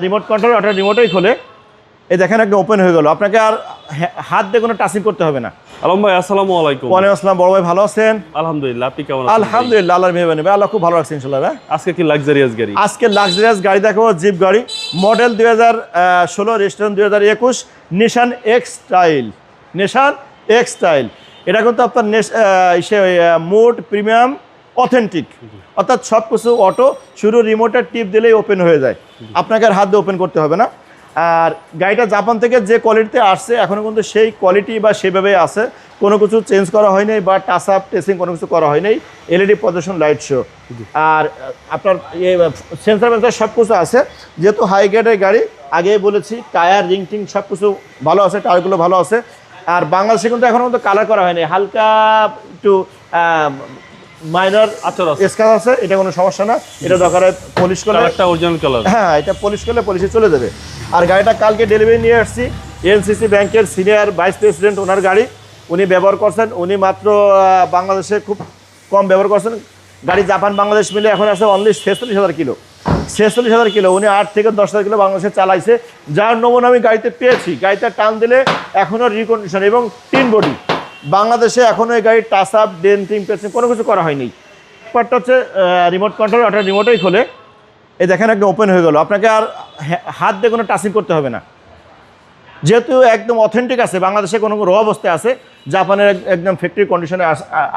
Remote control auto রিমোটেই খোলে। এই দেখেন একদম ওপেন হয়ে গেল, আপনাকে আর হাত দিয়ে কোনো টাচিং করতে হবে না। আলম ভাই আসসালামু আলাইকুম। ওয়ালাইকুম আসসালাম। বড় ভাই ভালো আছেন? আলহামদুলিল্লাহ, আপনি কেমন আছেন? আলহামদুলিল্লাহ, আল্লাহর মেহরবানি ভাই, আল্লাহ খুব ভালো রাখছেন ইনশাআল্লাহ ভাই। আজকে কি লাক্সারিয়াস গাড়ি? আজকে লাক্সারিয়াস গাড়ি দেখাবো, জিপ গাড়ি, মডেল 2016, রেজিস্ট্রেশন 2021, নিশান এক্স স্টাইল। নিশান এক্স স্টাইল এটা কিন্তু আপনার মোড প্রিমিয়াম অথেন্টিক, অর্থাৎ সব কিছু অটো, শুরু রিমোটের টিপ দিলেই ওপেন হয়ে যায়, আপনাকে আর হাত দিয়ে ওপেন করতে হবে না। আর গাড়িটা জাপান থেকে যে কোয়ালিটিতে আসছে এখনও কিন্তু সেই কোয়ালিটি বা সেভাবে আছে, কোনো কিছু চেঞ্জ করা হয়নি বা টাচ আপ টেসিং কোনো কিছু করা হয়নি। এলইডি প্রদর্শন লাইট শো, আর আপনার সেন্সার মেন্সার সব কিছু আছে। যেহেতু হাই গ্রেডের গাড়ি, আগেই বলেছি টায়ার রিং টিং সব কিছু ভালো আছে, টায়ারগুলো ভালো আছে। আর বাংলাদেশে কিন্তু এখনও কিন্তু কালার করা হয়নি, হালকা একটু মাইনর স্ক্র্যাচ আছে, এটা কোনো সমস্যা না। এটা দরকার পলিশ করলে, অরিজিনাল কালার, হ্যাঁ এটা পলিশ করলে পলিশে চলে যাবে। আর গাড়িটা কালকে ডেলিভারি নিয়ে আসছি, এনসিসি ব্যাংকের সিনিয়র ভাইস প্রেসিডেন্ট, ওনার গাড়ি উনি ব্যবহার করছেন। উনি মাত্র বাংলাদেশে খুব কম ব্যবহার করছেন। গাড়ি জাপান বাংলাদেশ মিলে এখন আছে অনলি 46,000 কিলো, 46,000 কিলো। উনি 8 থেকে 10,000 কিলো বাংলাদেশে চালাইছে, যার নমুনা আমি গাড়িতে পেয়েছি। গাড়িতে টান দিলে এখনও রিকন্ডিশন এবং টিন বডি। বাংলাদেশে এখনও এই গাড়ির টাচ আপ ডেন্টিং পেন্টিং কোনো কিছু করা হয়নি। ব্যাপারটা হচ্ছে রিমোট কন্ট্রোল অটো রিমোটেই খোলে। এই দেখেন একদম ওপেন হয়ে গেল, আপনাকে আর হাত দিয়ে কোনো টাচিং করতে হবে না। যেহেতু একদম অথেন্টিক আছে, বাংলাদেশে কোনো র অবস্থায় আছে, জাপানের একদম ফ্যাক্টরি কন্ডিশনে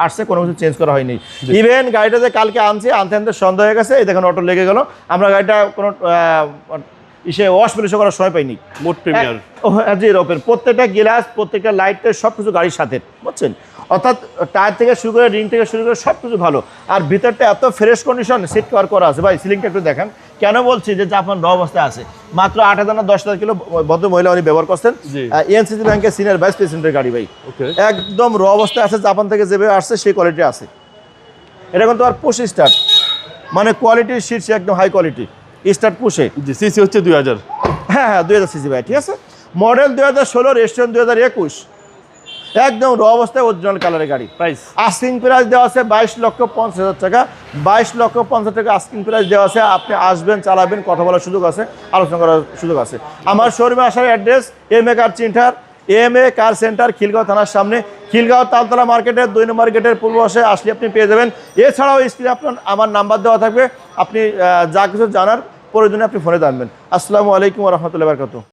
আসছে, কোনো কিছু চেঞ্জ করা হয়নি। ইভেন গাড়িটা যে কালকে আনতে আনতে সন্দেহ হয়ে গেছে, এই দেখেন অটো লেগে গেল। আমরা গাড়িটা কোনো ওয়াশ পলিশ করার সময় পাইনি। মোট প্রিমিয়ার জি ওপেন, প্রত্যেকটা গ্লাস, প্রত্যেকটা লাইটের সব কিছু গাড়ির সাথে, বুঝছেন? অর্থাৎ টায়ার থেকে শুরু করে রিং থেকে শুরু করে সব কিছু ভালো। আর ভিতরটা এত ফ্রেশ কন্ডিশন, সিট কভার করা আছে। ভাই সিলিংটা একটু দেখেন। কেন বলছি যে জাপান র অবস্থায় আছে, মাত্র 8,000 না 10,000 কিলো ভদ্র মহিলা উনি ব্যবহার করছেন। এনসিসি ব্যাংকের সিনিয়র ভাইস প্রেসিডেন্টের গাড়ি ভাই, একদম র অবস্থায় আছে, জাপান থেকে যেভাবে আসছে সেই কোয়ালিটি আছে। এটা কিন্তু আর পুশ স্টার্ট, মানে কোয়ালিটির শীর্ষে একদম হাই কোয়ালিটি স্টার্ট পুশে। সিসি হচ্ছে 2000। হ্যাঁ 2000 সিসি ভাই, ঠিক আছে। মডেল 2016, রেজিস্ট্রেশন 2021, একদম র অবস্থায় অরিজিনাল কালারের গাড়ি। প্রাইস আস্কিং প্রাইস দেওয়া আছে 22,50,000 টাকা। 22,50,000 টাকা আস্কিং প্রাইস দেওয়া আছে। আপনি আসবেন, চালাবেন, কথা বলার সুযোগ আছে, আলোচনা করার সুযোগ আছে। আমার শোরুমে আসার অ্যাড্রেস MA কার সেন্টার, MA কার সেন্টার, খিলগাঁও থানার সামনে, খিলগাঁও তালতলা মার্কেটের 2 নম্বর গেটের পূর্ব পাশে আসলে আপনি পেয়ে যাবেন। এছাড়াও স্ক্রিনে আপনার আমার নাম্বার দেওয়া থাকবে, আপনি যা কিছু জানার প্রয়োজনে আপনি ফোনে জানবেন। আসসালামু আলাইকুম ওয়া রাহমাতুল্লাহি ওয়া বারাকাতুহু।